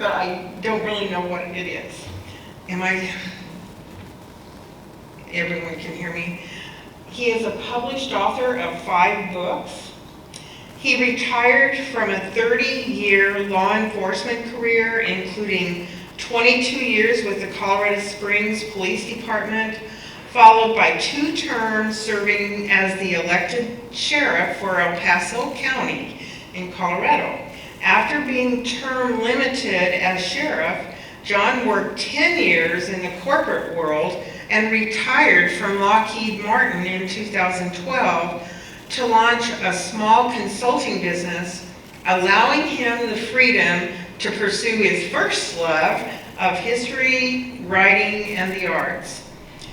but I don't really know what it is. Everyone can hear me. He is a published author of 5 books. He retired from a 30-year law enforcement career, including 22 years with the Colorado Springs Police Department, followed by 2 terms serving as the elected sheriff for El Paso County in Colorado. After being term limited as sheriff, John worked 10 years in the corporate world and retired from Lockheed Martin in 2012 to launch a small consulting business, allowing him the freedom to pursue his first love of history, writing, and the arts.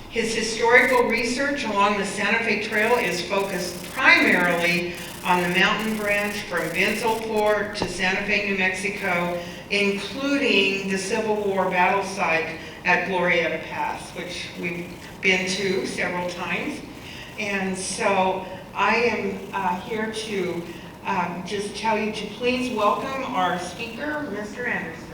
His historical research along the Santa Fe Trail is focused primarily on the mountain branch from Benzel Fort to Santa Fe, New Mexico, including the Civil War battle site at Glorieta Pass, which we've been to several times. And so I am here to just tell you to please welcome our speaker, Mr. Anderson.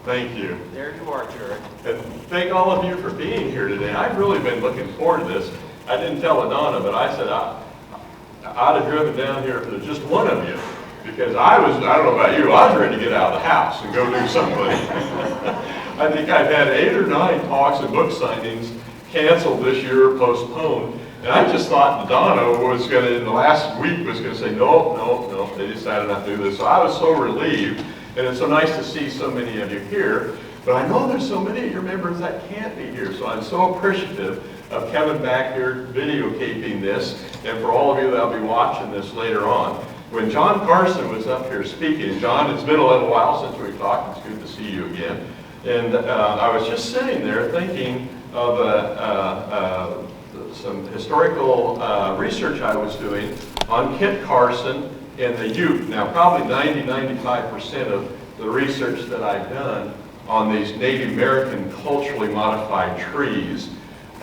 Thank you. There you are, Jared. And thank all of you for being here today. I've really been looking forward to this. I didn't tell Adonna, but I said I'd have driven down here if there's just one of you. Because I don't know about you, I was ready to get out of the house and go do something. I think I've had 8 or 9 talks and book signings canceled this year, postponed. And I just thought Adonna was going to, in the last week, was going to say, no, they decided not to do this. So I was so relieved. And it's so nice to see so many of you here. But I know there's so many of your members that can't be here. So I'm so appreciative of Kevin back here videotaping this, and for all of you that'll be watching this later on. When John Carson was up here speaking, John, it's been a little while since we talked. It's good to see you again. And I was just sitting there thinking of some historical research I was doing on Kit Carson and the Ute. Now, probably 90–95% of the research that I've done on these Native American culturally modified trees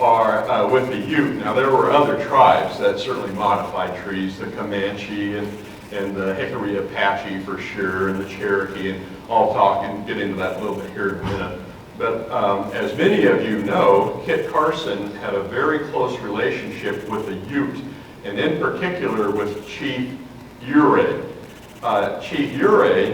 are with the Ute. Now, there were other tribes that certainly modified trees, the Comanche and the Hickory Apache for sure, and the Cherokee, and I'll talk and get into that a little bit here in a minute. But as many of you know, Kit Carson had a very close relationship with the Ute, and in particular with Chief Ouray. Chief Ouray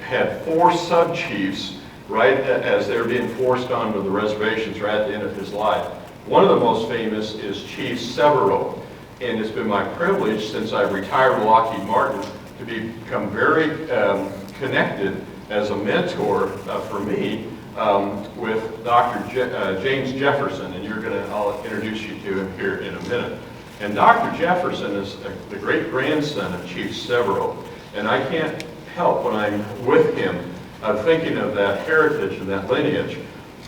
had 4 sub-chiefs right as they were being forced onto the reservations right at the end of his life. One of the most famous is Chief Severo, and it's been my privilege since I retired from Lockheed Martin to become very connected as a mentor for me with Dr. James Jefferson, and I'll introduce you to him here in a minute. And Dr. Jefferson is the great-grandson of Chief Severo, and I can't help when I'm with him thinking of that heritage and that lineage.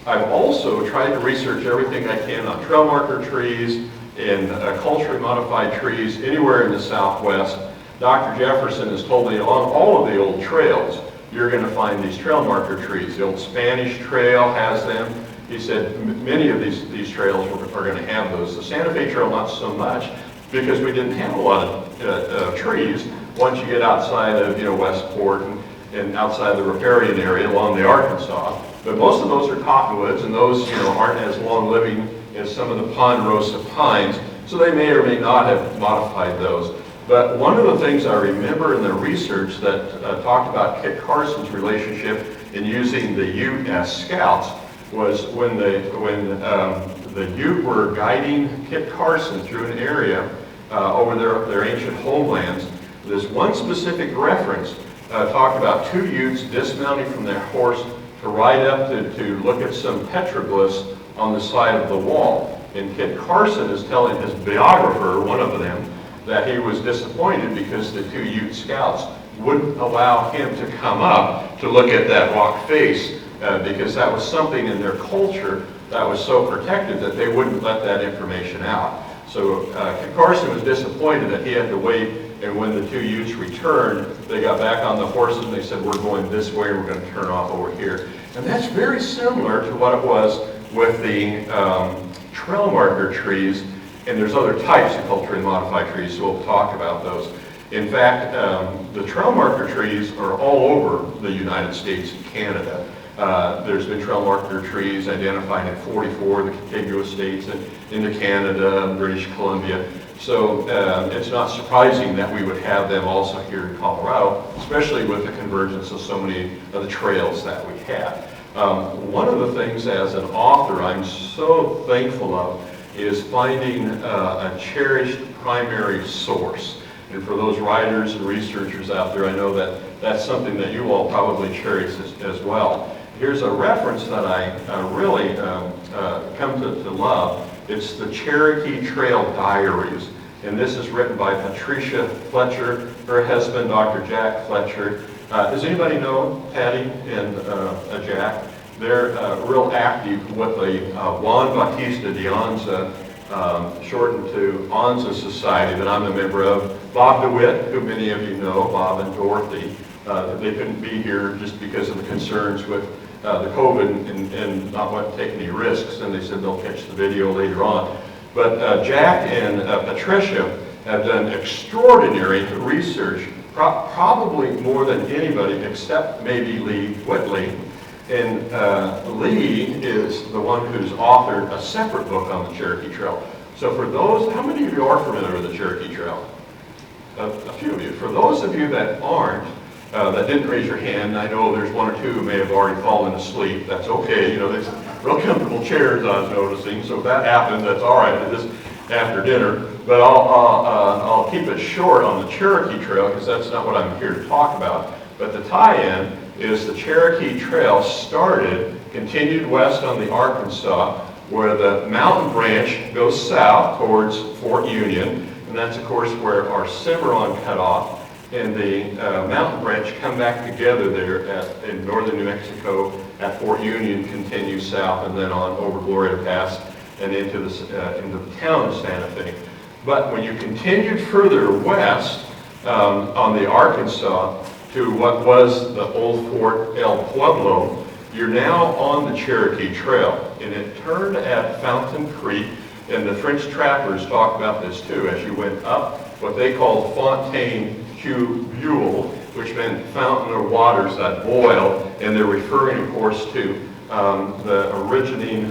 I've also tried to research everything I can on trail marker trees and culturally modified trees anywhere in the Southwest. Dr. Jefferson has told me along all of the old trails, you're going to find these trail marker trees. The old Spanish Trail has them. He said many of these trails are going to have those. The Santa Fe Trail, not so much, because we didn't have a lot of trees once you get outside of Westport and outside the riparian area along the Arkansas. But most of those are cottonwoods, and those aren't as long living as some of the ponderosa pines, so they may or may not have modified those. But one of the things I remember in the research that talked about Kit Carson's relationship in using the Ute as scouts was when the Ute were guiding Kit Carson through an area over their ancient homelands. There's one specific reference talked about 2 Utes dismounting from their horse to ride up to look at some petroglyphs on the side of the wall. And Kit Carson is telling his biographer, one of them, that he was disappointed because the 2 Ute scouts wouldn't allow him to come up to look at that rock face because that was something in their culture that was so protected that they wouldn't let that information out. So Kit Carson was disappointed that he had to wait and when the two youths returned, they got back on the horses and they said, we're going this way, we're going to turn off over here. And that's very similar to what it was with the trail marker trees, and there's other types of culturally modified trees, so we'll talk about those. In fact, the trail marker trees are all over the United States and Canada. There's been trail marker trees identified in 44 of the contiguous states and into Canada and British Columbia. So it's not surprising that we would have them also here in Colorado, especially with the convergence of so many of the trails that we have. One of the things as an author I'm so thankful of is finding a cherished primary source. And for those writers and researchers out there, I know that that's something that you all probably cherish as well. Here's a reference that I really come to love. It's the Cherokee Trail Diaries. And this is written by Patricia Fletcher, her husband, Dr. Jack Fletcher. Does anybody know Patty and Jack? They're real active with the Juan Bautista de Anza, shortened to Anza Society, that I'm a member of. Bob DeWitt, who many of you know, Bob and Dorothy, they couldn't be here just because of the concerns with the COVID and not want to take any risks, and they said they'll catch the video later on. But Jack and Patricia have done extraordinary research, probably more than anybody except maybe Lee Whitley. And Lee is the one who's authored a separate book on the Cherokee Trail. So for those, how many of you are familiar with the Cherokee Trail? A few of you. For those of you that aren't, that didn't raise your hand, I know there's one or two who may have already fallen asleep. That's okay. You know, there's real comfortable chairs I was noticing. So if that happens, that's all right. It is after dinner. But I'll keep it short on the Cherokee Trail because that's not what I'm here to talk about. But the tie-in is the Cherokee Trail continued west on the Arkansas, where the mountain branch goes south towards Fort Union, and that's of course where our Cimarron cut off, and the mountain branch come back together there in northern New Mexico at Fort Union, continues south, and then on over Gloria Pass and into the town of Santa Fe. But when you continued further west on the Arkansas, to what was the old Fort El Pueblo, you're now on the Cherokee Trail. And it turned at Fountain Creek, and the French trappers talk about this too, as you went up what they called Fontaine Buell, which meant fountain or waters that boil, and they're referring, of course, to the originating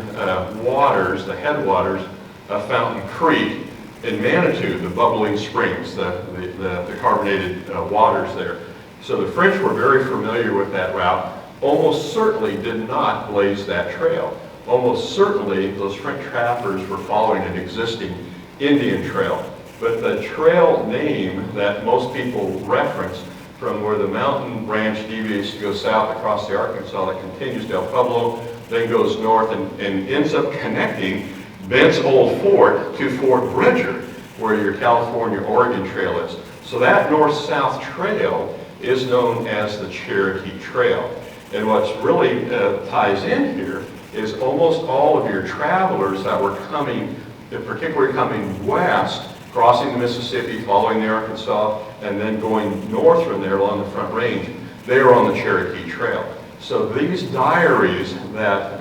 waters, the headwaters of Fountain Creek in Manitou, the bubbling springs, the carbonated waters there. So the French were very familiar with that route, almost certainly did not blaze that trail. Almost certainly those French trappers were following an existing Indian trail. But the trail name that most people reference from where the mountain branch deviates to go south across the Arkansas that continues to El Pueblo, then goes north and ends up connecting Bent's Old Fort to Fort Bridger, where your California-Oregon Trail is. So that north-south trail is known as the Cherokee Trail. And what's really ties in here is almost all of your travelers that were coming, particularly coming west, crossing the Mississippi, following the Arkansas, and then going north from there along the Front Range, they are on the Cherokee Trail. So these diaries that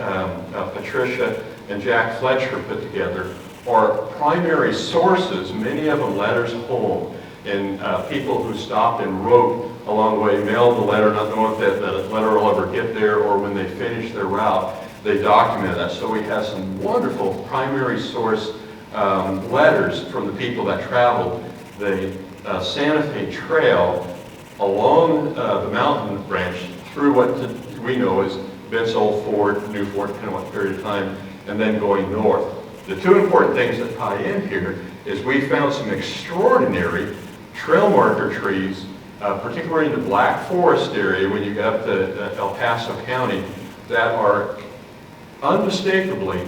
Patricia and Jack Fletcher put together are primary sources, many of them letters home, and people who stopped and wrote along the way, mailed the letter, not knowing if that letter will ever get there, or when they finish their route, they documented that. So we have some wonderful primary source letters from the people that traveled the Santa Fe Trail along the mountain branch through what we know as Bent's Old Fort, New Fort, kind of what period of time, and then going north. The two important things that tie in here is we found some extraordinary trail marker trees, particularly in the Black Forest area when you get up to El Paso County, that are unmistakably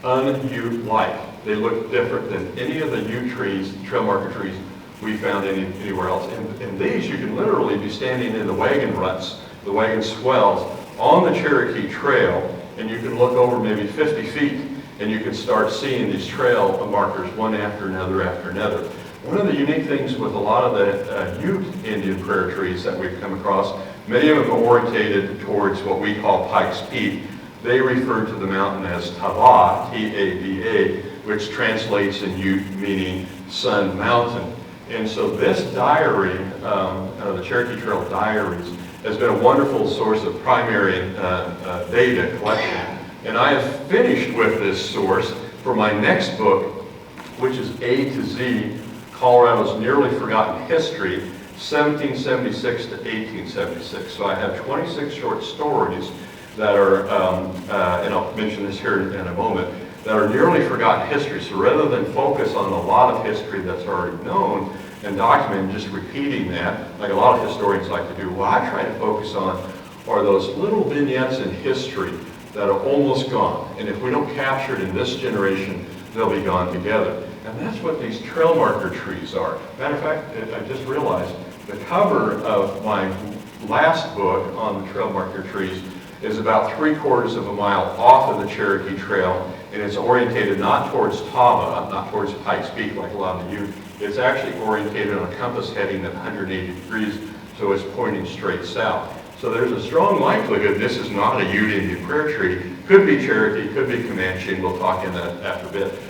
un-Ute-like. They look different than any of the Ute trees, trail marker trees we found anywhere else. And these, you can literally be standing in the wagon ruts, the wagon swells, on the Cherokee Trail, and you can look over maybe 50 feet, and you can start seeing these trail markers one after another after another. One of the unique things with a lot of the Ute Indian prayer trees that we've come across, many of them are orientated towards what we call Pikes Peak. They refer to the mountain as Taba, T-A-B-A, which translates in Ute meaning Sun Mountain. And so this diary, the Cherokee Trail Diaries, has been a wonderful source of primary data collection. And I have finished with this source for my next book, which is A to Z, Colorado's Nearly Forgotten History, 1776 to 1876. So I have 26 short stories that are, and I'll mention this here in a moment, that are nearly forgotten history. So rather than focus on a lot of history that's already known and documented, just repeating that, like a lot of historians like to do, what I try to focus on are those little vignettes in history that are almost gone. And if we don't capture it in this generation, they'll be gone together. And that's what these trail marker trees are. Matter of fact, I just realized the cover of my last book on the trail marker trees is about 3/4 of a mile off of the Cherokee Trail, and it's orientated not towards Taba, not towards Pikes Peak like a lot of you. It's actually orientated on a compass heading at 180 degrees, so it's pointing straight south. So there's a strong likelihood this is not a Ute Indian prayer tree. Could be Cherokee, could be Comanche, and we'll talk in that after a bit.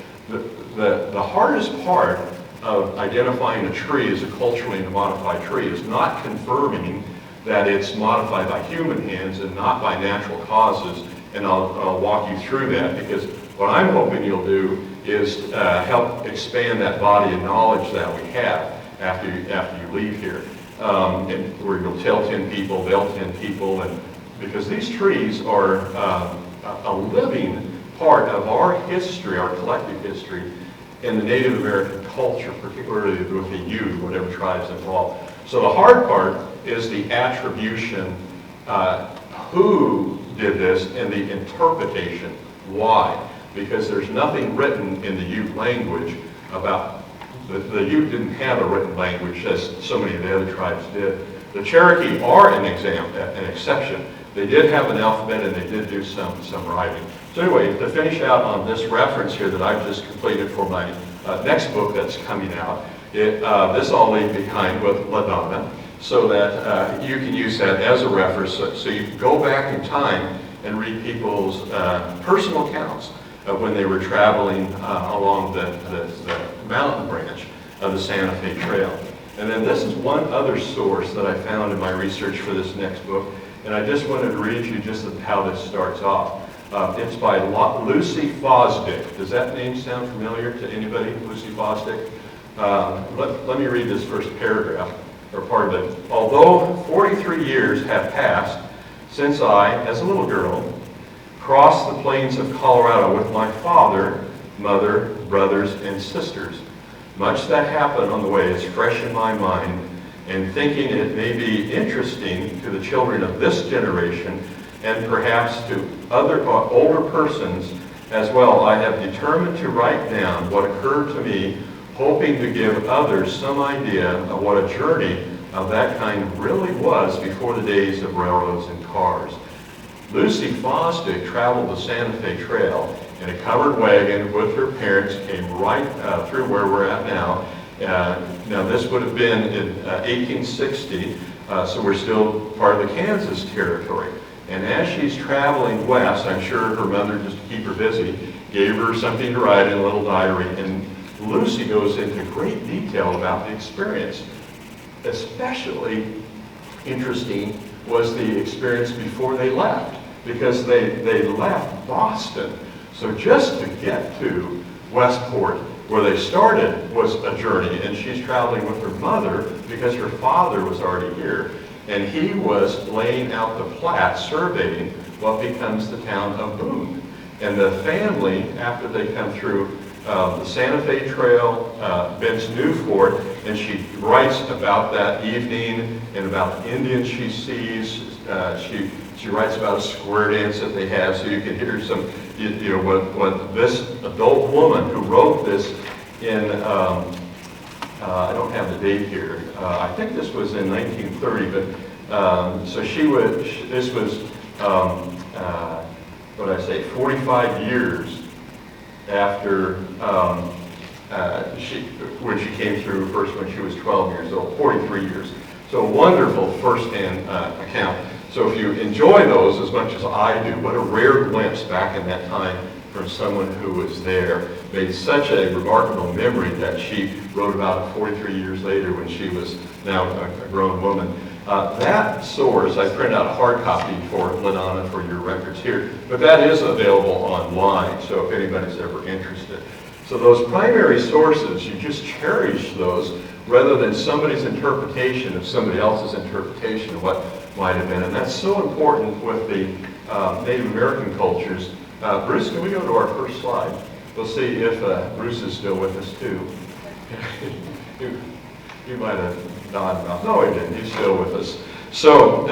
The hardest part of identifying a tree as a culturally modified tree is not confirming that it's modified by human hands and not by natural causes, and I'll walk you through that, because what I'm hoping you'll do is help expand that body of knowledge that we have after you leave here. And where you'll tell 10 people, they'll 10 people, and because these trees are a living part of our history, our collective history, in the Native American culture, particularly with the Ute, whatever tribes involved. So the hard part is the attribution, who did this, and the interpretation, why. Because there's nothing written in the Ute language about, the Ute didn't have a written language as so many of the other tribes did. The Cherokee are an exception. They did have an alphabet and they did do some writing. So anyway, to finish out on this reference here that I've just completed for my next book that's coming out, this I'll leave behind with LaDonna, so that you can use that as a reference, so you can go back in time and read people's personal accounts of when they were traveling along the mountain branch of the Santa Fe Trail. And then this is one other source that I found in my research for this next book, and I just wanted to read you just how this starts off. It's by Lucy Fosdick. Does that name sound familiar to anybody, Lucy Fosdick? Let me read this first paragraph, or part of it. Although 43 years have passed since I, as a little girl, crossed the plains of Colorado with my father, mother, brothers, and sisters, much that happened on the way is fresh in my mind, and thinking it may be interesting to the children of this generation, and perhaps to other older persons as well, I have determined to write down what occurred to me, hoping to give others some idea of what a journey of that kind really was before the days of railroads and cars. Lucy Fosdick traveled the Santa Fe Trail in a covered wagon with her parents, came right through where we're at now. Now this would have been in 1860, so we're still part of the Kansas territory. And as she's traveling west, I'm sure her mother, just to keep her busy, gave her something to write in a little diary. And Lucy goes into great detail about the experience. Especially interesting was the experience before they left, because they left Boston. So just to get to Westport, where they started, was a journey, and she's traveling with her mother because her father was already here. And he was laying out the plat, surveying what becomes the town of Boone. And the family, after they come through the Santa Fe Trail, Bent's New Fort, and she writes about that evening and about the Indians she sees. She writes about a square dance that they have, so you can hear some, what this adult woman who wrote this in, I don't have the date here. I think this was in 1930, but so this was, what did I say, 45 years after when she came through first when she was 12 years old, 43 years. So a wonderful first-hand account. So if you enjoy those as much as I do, what a rare glimpse back in that time from someone who was there. Made such a remarkable memory that she wrote about it 43 years later when she was now a grown woman. That source, I printed out a hard copy for LaDonna for your records here, but that is available online, so if anybody's ever interested. So those primary sources, you just cherish those rather than somebody's interpretation of somebody else's interpretation of what might have been. And that's so important with the Native American cultures. Bruce, can we go to our first slide? We'll see if Bruce is still with us too. you might have nodded off. No, he didn't. He's still with us. So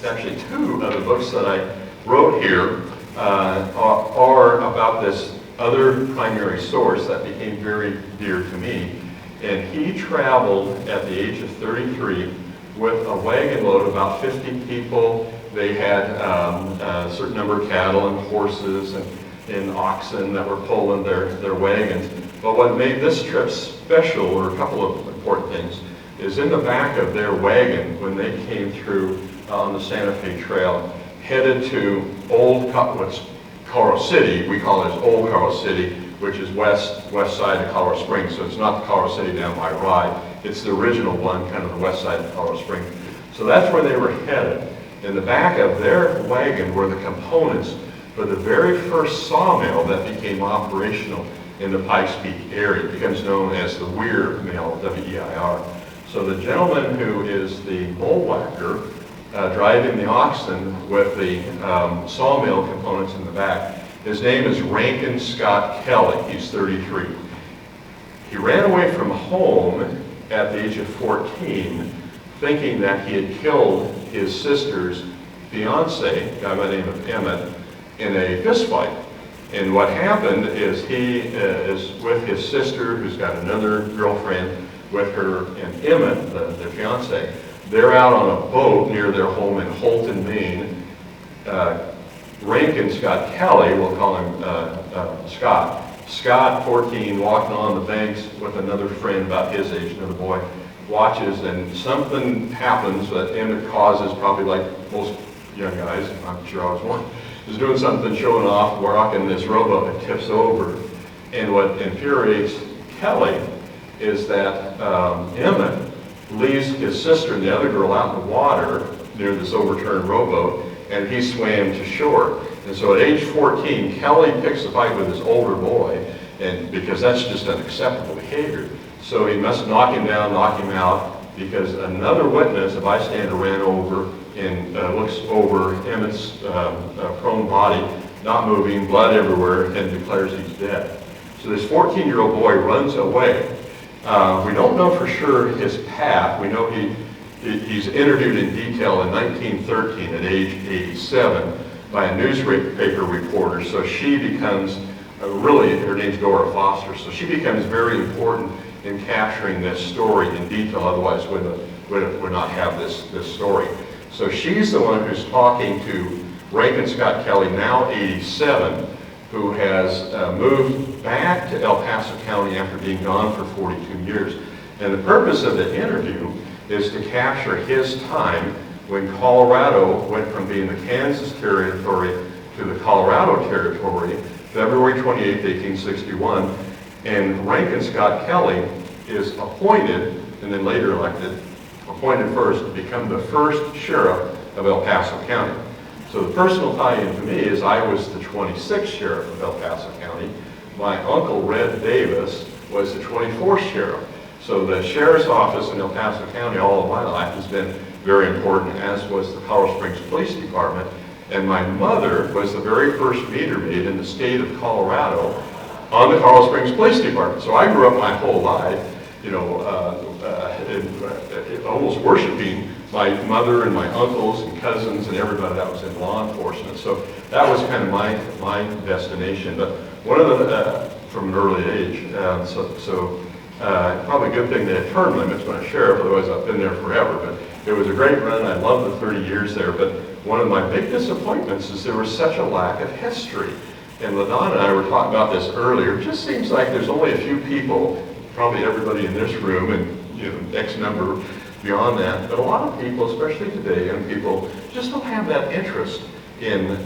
actually two of the books that I wrote here are about this other primary source that became very dear to me. And he traveled at the age of 33 with a wagon load of about 50 people. They had a certain number of cattle and horses and oxen that were pulling their wagons. But what made this trip special were a couple of important things. Is in the back of their wagon when they came through on the Santa Fe Trail, headed to what's Colorado City. We call it as Old Colorado City, which is west side of Colorado Springs. So it's not the Colorado City down by Rye. It's the original one, kind of the west side of Colorado Springs. So that's where they were headed. In the back of their wagon were the components for the very first sawmill that became operational in the Pikes Peak area. It becomes known as the Weir Mill, W-E-I-R. So the gentleman who is the bull whacker driving the oxen with the sawmill components in the back, his name is Rankin Scott Kelly. He's 33. He ran away from home at the age of 14, thinking that he had killed his sister's fiance, a guy by the name of Emmett, in a fist fight. And what happened is he is with his sister, who's got another girlfriend with her, and Emmett, the fiance. They're out on a boat near their home in Holton, Maine. Rankin Scott Kelly, we'll call him Scott. Scott, 14, walking on the banks with another friend about his age, another boy, watches, and something happens that Emmett causes, probably like most young guys, I'm sure I was one, is doing something, showing off, rocking this rowboat, it tips over. And what infuriates Kelly is that Emmett leaves his sister and the other girl out in the water near this overturned rowboat, and he swam to shore. And so at age 14, Kelly picks a fight with his older boy, and because that's just unacceptable behavior. So he must knock him down, knock him out, because another witness, a bystander, ran over and looks over Emmett's prone body, not moving, blood everywhere, and declares he's dead. So this 14-year-old boy runs away. We don't know for sure his path. We know he's interviewed in detail in 1913 at age 87 by a newspaper reporter. So she becomes, really, her name's Dora Foster, so she becomes very important in capturing this story in detail, otherwise would not have this story. So she's the one who's talking to Rankin Scott Kelly, now 87, who has moved back to El Paso County after being gone for 42 years. And the purpose of the interview is to capture his time when Colorado went from being the Kansas Territory to the Colorado Territory, February 28, 1861, and Rankin Scott Kelly is appointed, and then later elected, appointed first to become the first sheriff of El Paso County. So the personal tie-in to me is I was the 26th sheriff of El Paso County. My uncle, Red Davis, was the 24th sheriff. So the sheriff's office in El Paso County all of my life has been very important, as was the Colorado Springs Police Department. And my mother was the very first meter maid in the state of Colorado on the Colorado Springs Police Department. So I grew up my whole life, almost worshiping my mother and my uncles and cousins and everybody that was in law enforcement. So that was kind of my destination. But one of the, from an early age, probably a good thing they had term limits when I was sheriff, otherwise I've been there forever. But it was a great run. I loved the 30 years there. But one of my big disappointments is there was such a lack of history. And LaDonna and I were talking about this earlier. It just seems like there's only a few people, probably everybody in this room and X number beyond that, but a lot of people, especially today, young people, just don't have that interest in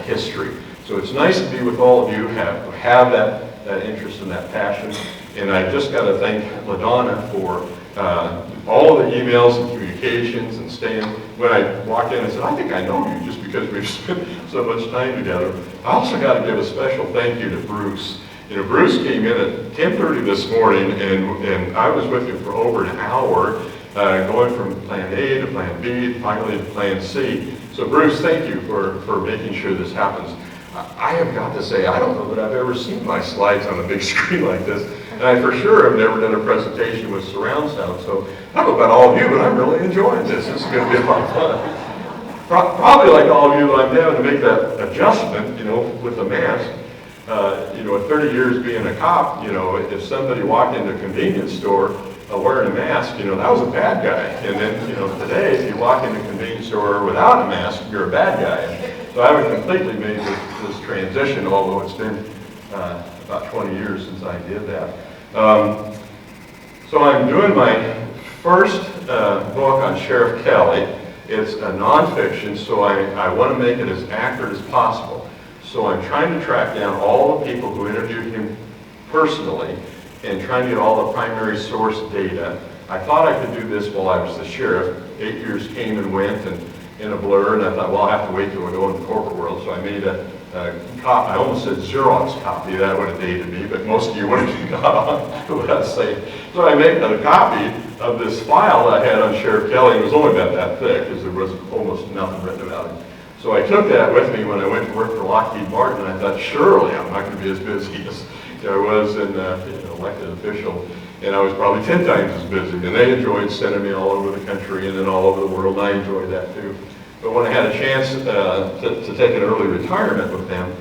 history. So it's nice to be with all of you, have that interest and that passion. And I just got to thank LaDonna for all of the emails and communications and staying. When I walked in, I said, I think I know you just because we've spent so much time together. I also got to give a special thank you to Bruce. Bruce came in at 10:30 this morning, and I was with him for over an hour, going from plan A to plan B, finally to plan C. So Bruce, thank you for making sure this happens. I have got to say, I don't know that I've ever seen my slides on a big screen like this, and I for sure have never done a presentation with surround sound. So I don't know about all of you, but I'm really enjoying this. This is going to be a lot of fun. Probably like all of you, I'm having to make that adjustment, with the mask. At 30 years being a cop, if somebody walked into a convenience store wearing a mask, that was a bad guy. And then, today, if you walk into a convenience store without a mask, you're a bad guy. So I haven't completely made this transition, although it's been about 20 years since I did that. So I'm doing my first book on Sheriff Kelly. It's a nonfiction, so I want to make it as accurate as possible. So I'm trying to track down all the people who interviewed him personally and trying to get all the primary source data. I thought I could do this while I was the sheriff. 8 years came and went and in a blur, and I thought, well, I'll have to wait till I go into the corporate world. So I made a copy. I almost said Xerox copy. That would have dated me, but most of you would have got on the website. So I made a copy of this file I had on Sheriff Kelly. It was only about that thick because there was almost nothing written about him. So I took that with me when I went to work for Lockheed Martin, and I thought, surely I'm not going to be as busy as I was an elected official. And I was probably 10 times as busy. And they enjoyed sending me all over the country and then all over the world, and I enjoyed that too. But when I had a chance to take an early retirement with them,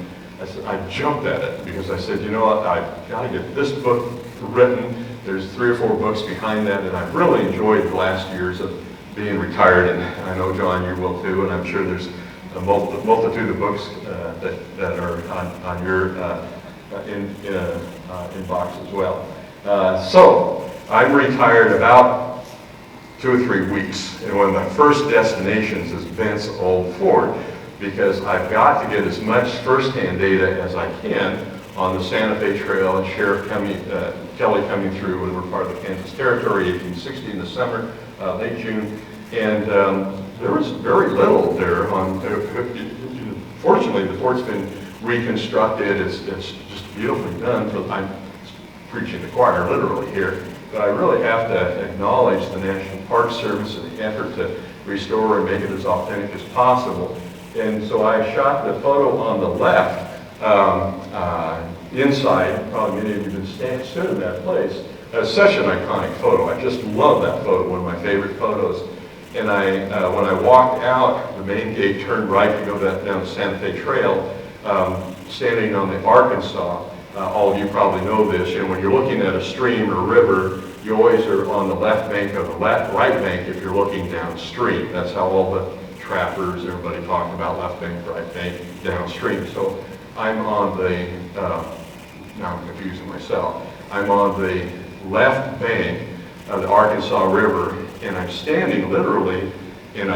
I jumped at it because I said, I've got to get this book written. There's 3 or 4 books behind that, and I've really enjoyed the last years of being retired. And I know, John, you will too, and I'm sure there's a multitude of books that are on your inbox as well. So I'm retired about 2 or 3 weeks, and one of my first destinations is Vence Old Fort because I've got to get as much firsthand data as I can on the Santa Fe Trail and Sheriff Kelly coming through when we're part of the Kansas Territory, 1860 in the summer, late June, and there was very little there. Fortunately, the fort's been reconstructed. It's just beautifully done. I'm preaching the choir literally here, but I really have to acknowledge the National Park Service and the effort to restore and make it as authentic as possible. And so I shot the photo on the left inside. Probably many of you have been stood in that place. That's such an iconic photo. I just love that photo, one of my favorite photos. And when I walked out the main gate, turned right to go down the Santa Fe Trail, standing on the Arkansas. All of you probably know this. When you're looking at a stream or river, you always are on the left bank or the right bank if you're looking downstream. That's how all the trappers, everybody talked about left bank, right bank, downstream. So I'm on the, now I'm confusing myself. I'm on the left bank of the Arkansas River, and I'm standing literally in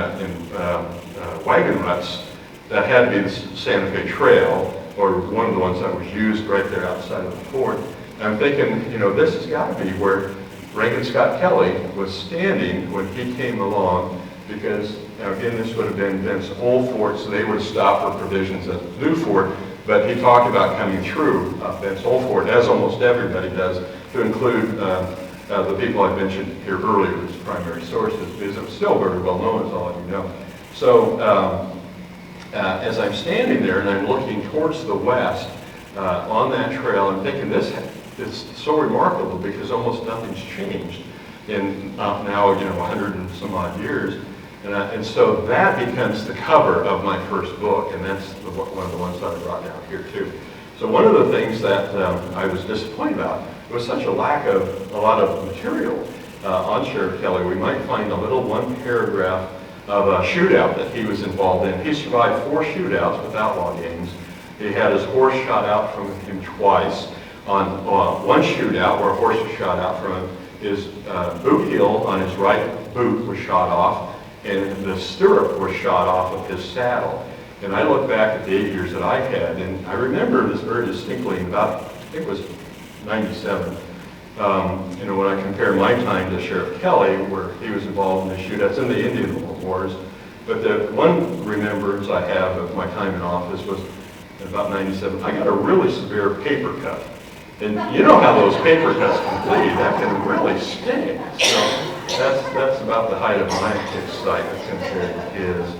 wagon ruts that had to be the Santa Fe Trail, or one of the ones that was used right there outside of the fort. And I'm thinking, this has got to be where Rankin Scott Kelley was standing when he came along, because, again, this would have been Vence Old Fort, so they would have stopped for provisions at the new fort, but he talked about coming through Vence Old Fort, as almost everybody does, to include the people I mentioned here earlier as primary sources, because it's still very well known, as all of you know. So as I'm standing there and I'm looking towards the west on that trail, I'm thinking this is so remarkable because almost nothing's changed in now 100 and some odd years. And so that becomes the cover of my first book, and that's one of the ones that I brought down here too. So one of the things that I was disappointed about was such a lack of a lot of material on Sheriff Kelly. We might find a little one paragraph of a shootout that he was involved in. He survived 4 shootouts with outlaw gangs, He had his horse shot out from him twice. On one shootout where a horse was shot out from him, his boot heel on his right boot was shot off, and the stirrup was shot off of his saddle. And I look back at the 8 years that I had, and I remember this very distinctly in about, I think it was 97. When I compare my time to Sheriff Kelly, where he was involved in the shootouts in the Indian Wars. But the one remembrance I have of my time in office was in about 97, I got a really severe paper cut. And you know how those paper cuts can bleed, that can really sting. So that's about the height of my excitement compared to his.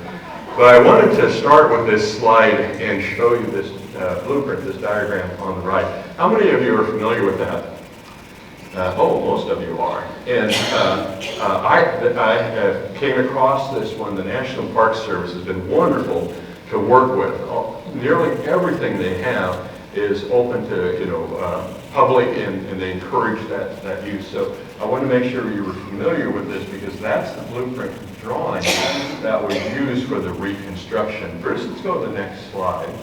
But I wanted to start with this slide and show you this blueprint, this diagram on the right. How many of you are familiar with that? Most of you are. And I came across this one. The National Park Service has been wonderful to work with. Nearly everything they have is open to public, and they encourage that use. So I want to make sure you were familiar with this, because that's the blueprint drawing that was used for the reconstruction. First, let's go to the next slide.